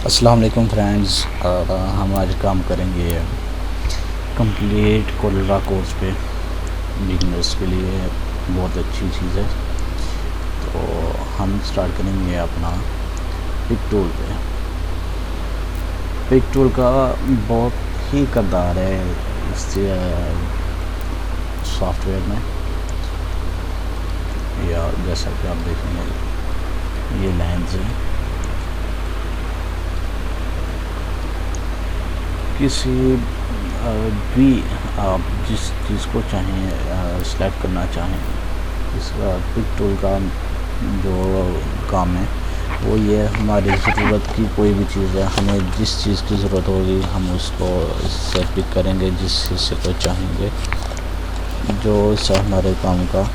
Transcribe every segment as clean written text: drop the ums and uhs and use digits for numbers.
अस्सलाम वालेकुम फ्रेंड्स। हम आज काम करेंगे कंप्लीट कोरलड्रॉ कोर्स पे। बिगनर्स के लिए बहुत अच्छी चीज़ है। तो हम स्टार्ट करेंगे अपना पिक टूल पे। पिक टूल का बहुत ही किरदार है इस सॉफ्टवेयर में। या जैसा कि आप देखेंगे ये लाइन्स हैं। किसी भी आप जिस चीज़ को चाहें सेलेक्ट करना चाहें, इस पिक टूल का जो काम है वो ये हमारी ज़रूरत की कोई भी चीज़ है, हमें जिस चीज़ की ज़रूरत होगी हम उसको इससे पिक करेंगे, जिस हिस्से को चाहेंगे जो इससे हमारे काम का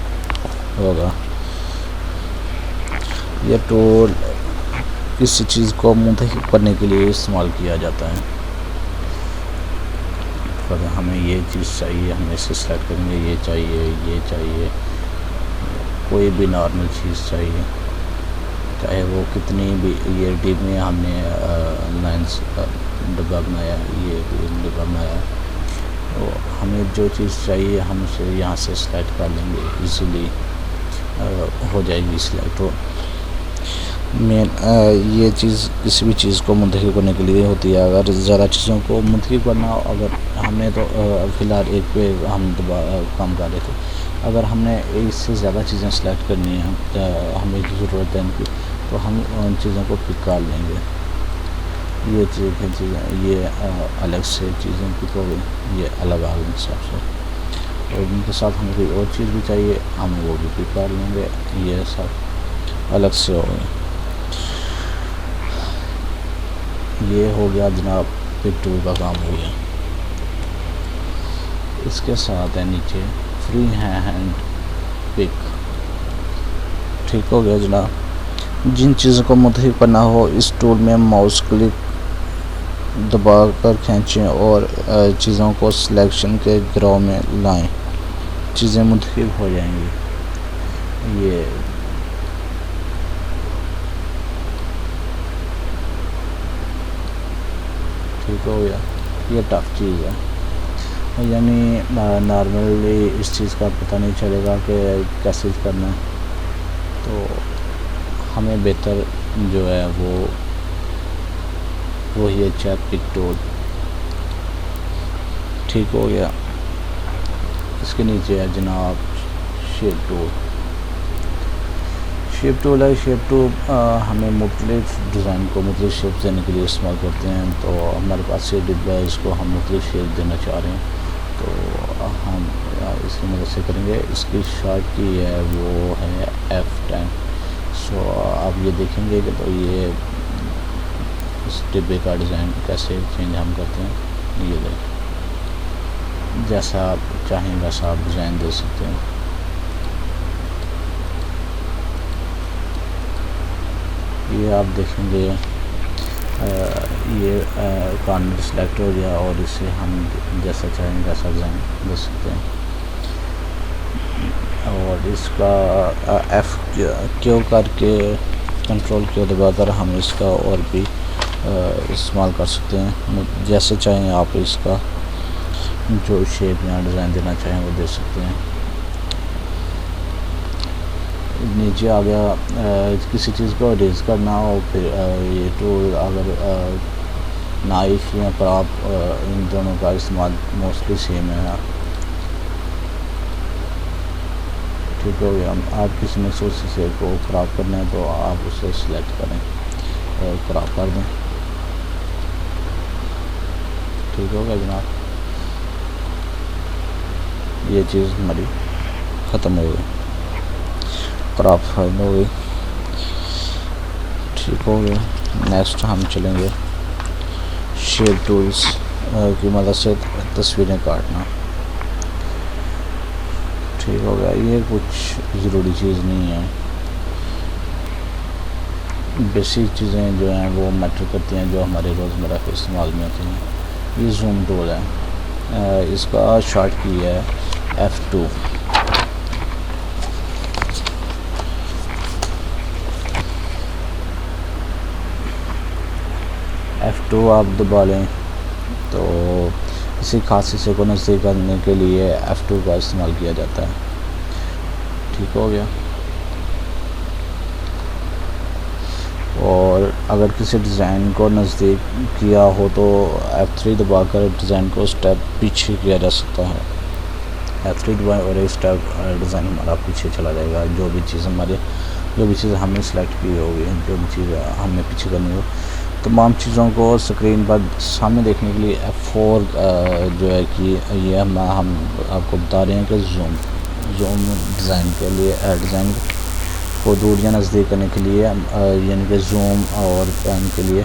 होगा। यह टूल किसी चीज़ को मुंतखब करने के लिए इस्तेमाल किया जाता है। अगर हमें ये चीज़ चाहिए हम इसे सेलेक्ट करेंगे, ये चाहिए, कोई भी नॉर्मल चीज़ चाहिए, चाहे वो कितनी भी ये डीप में हमने लाइन्स डब्बा बनाया, ये डब्बा बनाया, तो हमें जो चीज़ चाहिए हम उसे यहाँ से सेलेक्ट कर लेंगे, इजीली हो जाएगी सिलेक्ट। ये चीज़ किसी भी चीज़ को मुंतखब करने के लिए होती है। अगर ज़्यादा चीज़ों को मुंतखब करना हो, अगर हमने तो फ़िलहाल एक पे हम काम कर रहे थे, अगर हमने इससे ज़्यादा चीज़ें सेलेक्ट करनी है, हमें ज़रूरत है इनकी, तो हम उन चीज़ों को पिक कर लेंगे। ये चीज़ें ये अलग से चीज़ें पिक हो गई, ये अलग आ गई हिसाब से, और इनके साथ हमें कोई और चीज़ भी चाहिए हम वो भी पिक कर लेंगे, ये सब अलग से हो गई। ये हो गया जनाब पिक टूल का काम हो गया। इसके साथ है नीचे फ्री हैंड पिक। ठीक हो गया जनाब। जिन चीज़ों को मुंतखब करना हो इस टूल में माउस क्लिक दबाकर खींचें और चीज़ों को सिलेक्शन के गिरह में लाएं, चीज़ें मुंतखब हो जाएंगी। ये ठीक हो गया। ये टफ चीज़ है, यानी नॉर्मली इस चीज़ का पता नहीं चलेगा कि कैसे करना है, तो हमें बेहतर जो है वो ही अच्छा पिक टूल। ठीक हो गया। इसके नीचे है जनाब शेप टूल। शेप टूल है। शेप टूल हमें मुख्तलिफ डिज़ाइन को मुख्तलिफ शेप देने के लिए इस्तेमाल करते हैं। तो हमारे पास ये डिब्बा है, इसको हम मुख्तलिफ शेप देना चाह रहे हैं, तो हम इसकी मदद से करेंगे। इसकी शॉर्ट की है वो है F10। सो आप ये देखेंगे कि तो ये इस डिब्बे का डिज़ाइन कैसे चेंज हम करते हैं। ये देखें, जैसा आप चाहें वैसा आप डिज़ाइन दे सकते हैं। ये आप देखेंगे ये कॉर्नर सेलेक्ट हो गया और इसे हम जैसा चाहें वैसा डिज़ाइन दे सकते हैं। और इसका F क्यों करके कंट्रोल क्यों दबाकर हम इसका और भी इस्तेमाल कर सकते हैं। जैसे चाहें आप इसका जो शेप या डिज़ाइन देना चाहें वो दे सकते हैं। नीचे आ गया किसी चीज़ को इरेज करना हो, फिर ये टूल अगर नाइफ या क्रॉप इन दोनों का इस्तेमाल मोस्टली सेम है। ठीक हो गया। आप किसी मखसूस हिस्से को क्रॉप करना है तो आप उसे सिलेक्ट करें और क्रॉप कर दें। ठीक हो गया जनाब। ये चीज़ हमारी ख़त्म हो गई, क्रॉप फाइल हो गई। ठीक हो गया। नेक्स्ट हम चलेंगे शेप टूल्स की मदद से तस्वीरें काटना। ठीक हो गया। ये कुछ ज़रूरी चीज़ नहीं है, बेसिक चीज़ें जो हैं वो मैटर करती हैं, जो हमारे रोज़मर्रा के इस्तेमाल में होती हैं। ये जूम टूल है, इसका शॉर्ट की है F2। F2 आप दबा लें तो किसी खास हिस्से को नज़दीक करने के लिए F2 का इस्तेमाल किया जाता है। ठीक हो गया। और अगर किसी डिज़ाइन को नज़दीक किया हो तो F3 दबाकर डिज़ाइन को स्टेप पीछे किया जा सकता है। F3 दबाएँ और एक स्टेप डिज़ाइन हमारा पीछे चला जाएगा। जो भी चीज़ हमने सेलेक्ट की होगी, जो भी चीज़ हमने पीछे करनी हो, तमाम चीज़ों को स्क्रीन पर सामने देखने के लिए F4 जो है कि ये हम आपको बता रहे हैं कि जूम डिज़ाइन के लिए डिज़ाइन को दूर या नज़दीक करने के लिए यानी कि जूम और पैन के लिए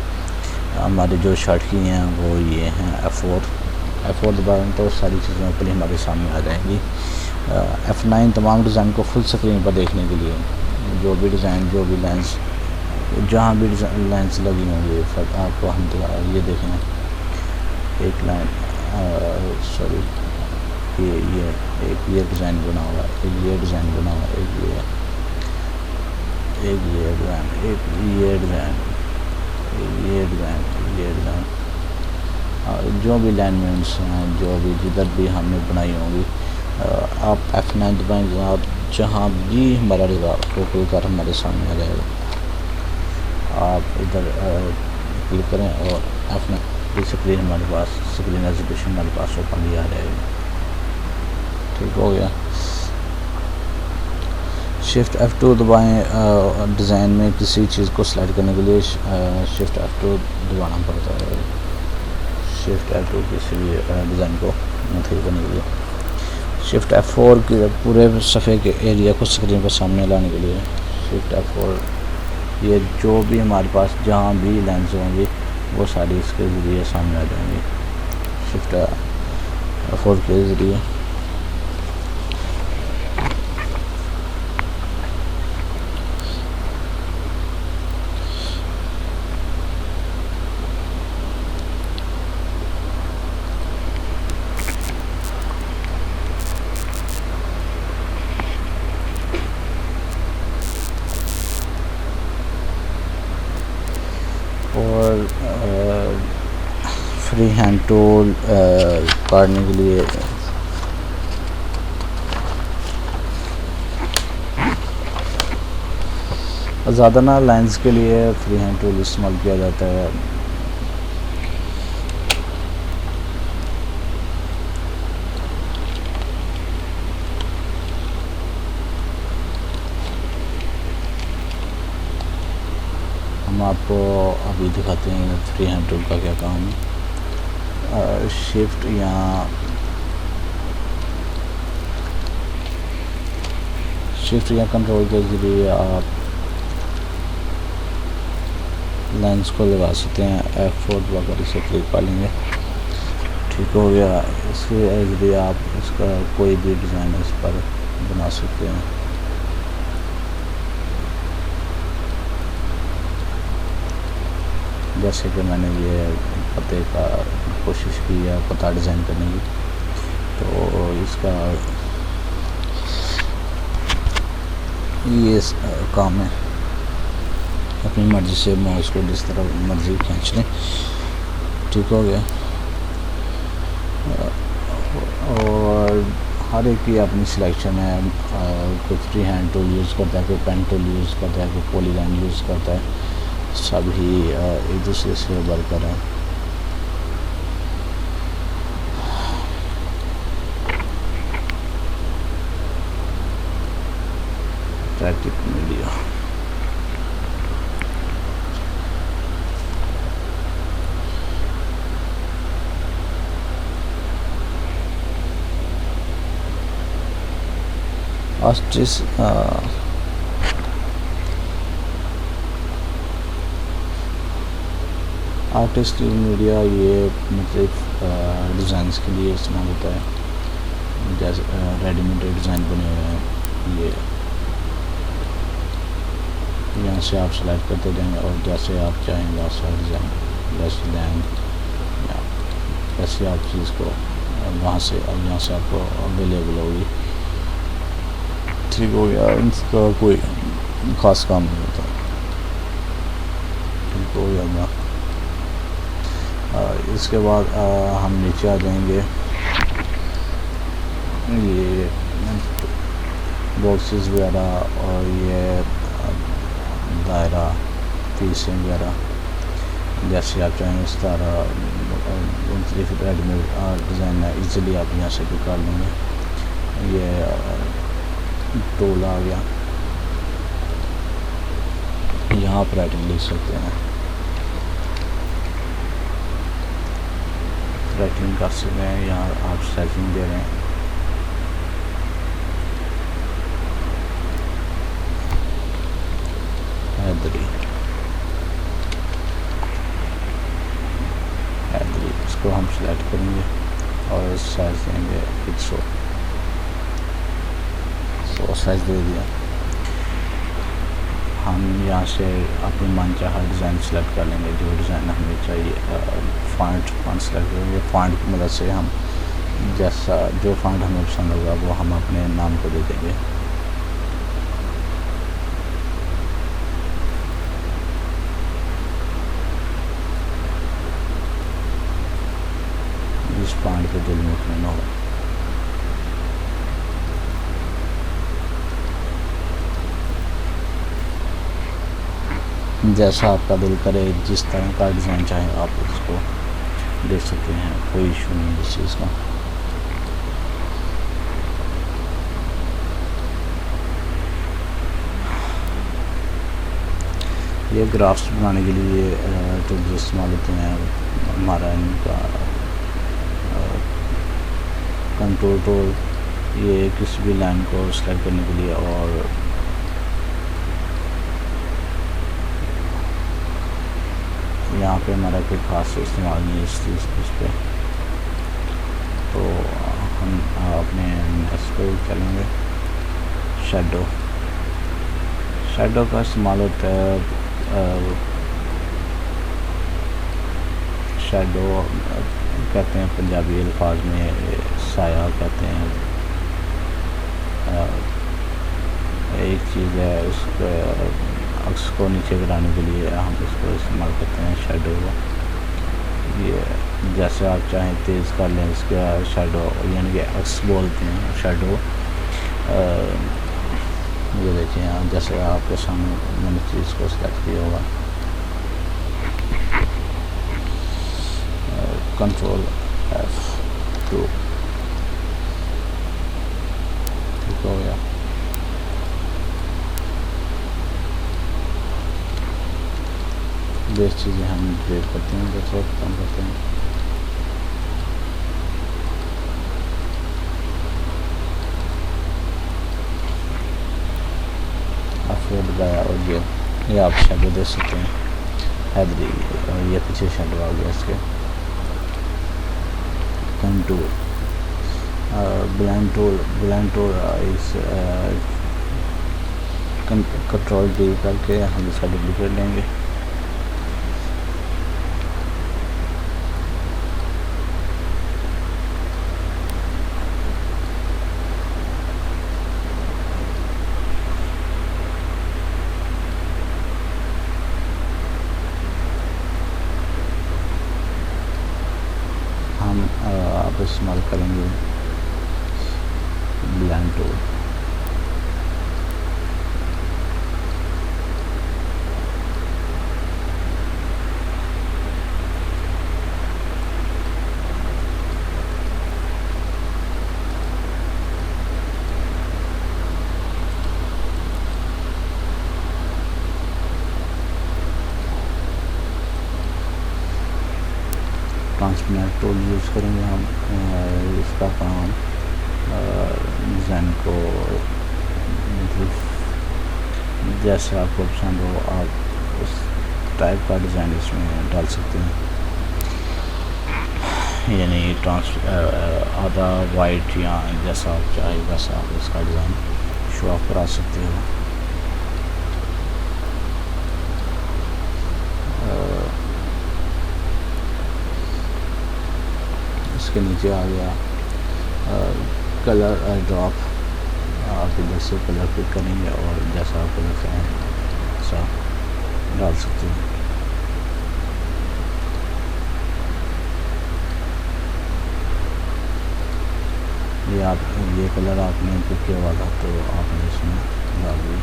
हमारे जो शॉर्ट की हैं वो ये हैं F4 दबाएं तो सारी चीज़ें ऊपर हमारे सामने आ जाएंगी। F9 तमाम डिज़ाइन को फुल स्क्रीन पर देखने के लिए, जो भी डिज़ाइन, जो भी लेंस, जहाँ भी लाइन्स लगी होंगी आपको हम ये देखें एक लाइन सॉरी ये एक ये डिज़ाइन बना हुआ है, एक ये डिज़ाइन बना हुआ है, एक ये डिज़ाइन, ये डिज़ाइन जो भी लाइनमेंट्स हैं, जो भी जिधर भी हमने बनाई होंगी, आप F9 दबाएंगे, आप जहाँ भी हमारा रिजल्ट को खुल कर हमारे सामने आ जाएगा। आप इधर क्लिक करें और F9 स्क्रीन हमारे पास, स्क्रीन रेजोल्यूशन हमारे पास ओपन भी आ जाएगा। ठीक हो गया। शिफ्ट F2 दबाएं डिज़ाइन में किसी चीज़ को सिलेक्ट करने के लिए शिफ्ट F2 दबाना पड़ता है। शिफ्ट F2 किसी भी डिज़ाइन को मुंतकिल करने के लिए, शिफ्ट F4 के पूरे सफ़े के एरिया को स्क्रीन पर सामने लाने के लिए शिफ्ट F4, ये जो भी हमारे पास जहाँ भी लाइन्स होंगी वो सारी इसके ज़रिए सामने आ जाएंगी। शिफ्ट F4 के ज़रिए और फ्री हैंड टूल काटने के लिए ज़्यादा ना लाइंस के लिए फ्री हैंड टूल इस्तेमाल किया जाता है। हम आपको अभी दिखाते हैं फ्री हैंड टूल का क्या काम है। शिफ्ट या कंट्रोल के ज़रिए आप लाइंस को लगा सकते हैं। F4 दबाकर इसे क्लिक कर लेंगे। ठीक हो गया। इसके ज़रिए आप इसका कोई भी डिज़ाइन इस पर बना सकते हैं। जैसे कि मैंने ये पते का कोशिश की है पता डिज़ाइन करने की, तो इसका ये काम है। अपनी मर्ज़ी से माउस को जिस तरह मर्ज़ी खींच लें। ठीक हो गया। और हर एक की अपनी सिलेक्शन है। कोई फ्री हैंड टूल यूज़ करता है, कोई पेन टूल यूज़ करता है, कोई पॉलीलाइन यूज़ करता है। सभी एक दूसरे से बढ़कर हैं। प्रैक्टिक मीडिया आर्टिस्ट मीडिया ये मतलब डिज़ाइंस के लिए इस्तेमाल होता है। जैसे रेडीमेड डिज़ाइन बने हुए हैं, ये यहाँ से आप सेलेक्ट करते जाएंगे और जैसे आप चाहेंगे वैसा डिज़ाइन जैसे आप चीज़ को यहाँ से आपको अवेलेबल होगी। ठीक हो गया। इसका कोई ख़ास काम नहीं होता। ठीक हो गया। इसके बाद हम नीचे आ जाएंगे। ये बॉक्सेस वगैरह और ये दायरा पीसिंग वगैरह जैसे आप चाहें इस तरह रेडीमेड डिज़ाइन है, इजीली आप यहाँ से भी कर लेंगे। ये टूल आ गया, यहाँ पर राइटिंग लिख सकते हैं, राइटिंग कर सकते हैं। यहाँ आप सेटिंग दे रहे हैं, इसको हम सिलेक्ट करेंगे और साइज देंगे 100 साइज दे दिया। हम यहाँ से अपनी मनचाहा डिज़ाइन सेलेक्ट कर लेंगे, जो डिज़ाइन हमें चाहिए। फॉन्ट सेलेक्ट करेंगे, फॉन्ट की मदद से हम जैसा जो फॉन्ट हमें पसंद होगा वो हम अपने नाम को दे देंगे। इस फॉन्ट को दिल में करना होगा। जैसा आपका दिल करे, जिस तरह का डिज़ाइन चाहे आप उसको दे सकते हैं, कोई इशू नहीं इस चीज़ का। ये ग्राफ्स बनाने के लिए टूल्स इस्तेमाल होते हैं। हमारा इनका कंट्रोल टूल, ये किसी भी लाइन को सेलेक्ट करने के लिए, और यहाँ पे हमारा कोई खास इस्तेमाल नहीं है इस पे। तो हम अपने नेक्स्ट पे चलेंगे। शैडो का इस्तेमाल होता है। शैडो कहते हैं पंजाबी अल्फाज में, साया कहते हैं। एक चीज़ है, उसको अक्स को नीचे गिराने के लिए हम इसको इस्तेमाल करते हैं शैडो को। ये जैसे आप चाहें तेज़ कर लें इसका शैडो, यानी कि अक्स बोलते हैं शैडो। ये देखिए यहाँ, जैसे आपके सामने मैंने चीज़ को सेलेक्ट किया होगा, कंट्रोल F2 ठीक हो गया। ये चीज़ें हम डिलीट करते हैं, जैसे खत्म करते हैं। अफोर्ड गया और ये आप शैडो दे सकते हैं। हैदरी, ये पीछे शैडो आ गया इसके। कंटूर, ब्लेंड टूल इस कंट्रोल D करके हम इसका डुप्लीकेट लेंगे। आप इस्तेमाल करेंगे blend tool. Transparent tool use करेंगे हम। इसका काम डिज़ाइन को जैसे आपको पसंद हो आप उस टाइप का डिज़ाइन इसमें डाल सकते हैं। यानी आधा वाइट या जैसा आप चाहे वैसा आप इसका डिज़ाइन शो ऑफ करा सकते हो। इसके नीचे आ गया कलर ड्रॉप। आप इधर से कलर पिक करेंगे और जैसा आप कलर चाहें वैसा डाल सकते हैं। ये कलर आपने इनपुट किया हुआ था तो आपने इसमें डाल दिया।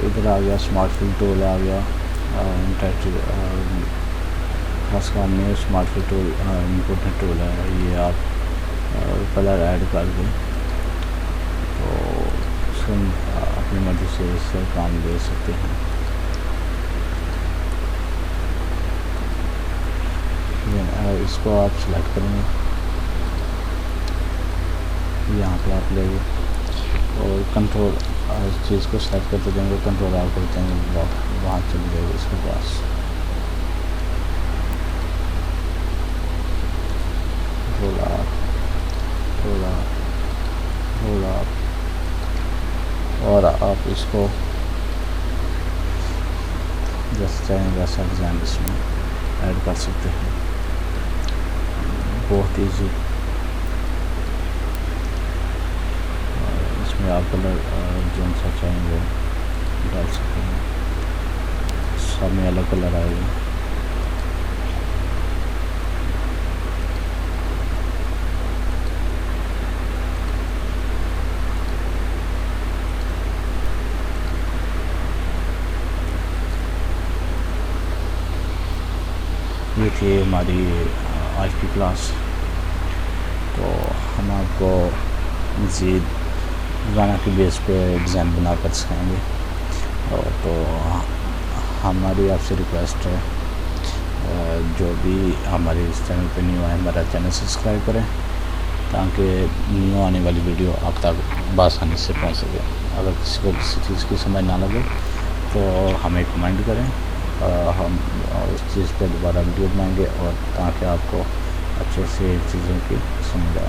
इधर आ गया स्मार्ट फिल टूल आ गया, खास काम में smart fill tool important tool है। ये आप कलर ऐड कर दें तो उसमें अपनी मर्ज़ी से इससे काम ले सकते हैं। इसको आप सेलेक्ट करेंगे, यहाँ पे आप लेंगे और कंट्रोल इस चीज़ को सेलेक्ट करते जाएंगे, कंट्रोल आउट करते हैं, वहाँ चले जाएगा इसके पास। रोल आप और आप इसको जैसे चाहें वैसा डिज़ाइन इसमें ऐड कर सकते हैं, बहुत ईजी। इसमें आप कलर जो सा चाहें वो डाल सकते हैं, सब में अलग कलर आएगा। ये थी हमारी आज की क्लास। तो हम आपको मज़ीद गाना की बेस पे डिज़ाइन बना कर सिखाएँगे। और तो हमारी आपसे रिक्वेस्ट है, जो भी हमारे इस चैनल पे न्यू है हमारा चैनल सब्सक्राइब करें ताकि न्यू आने वाली वीडियो आप तक बआसानी से पहुंच सके। अगर किसी को किसी चीज़ की समझ ना लगे तो हमें कमेंट करें, हम उस चीज़ पर दोबारा वीडियो बनाएंगे और ताकि आपको अच्छे से चीज़ों की समझ आए।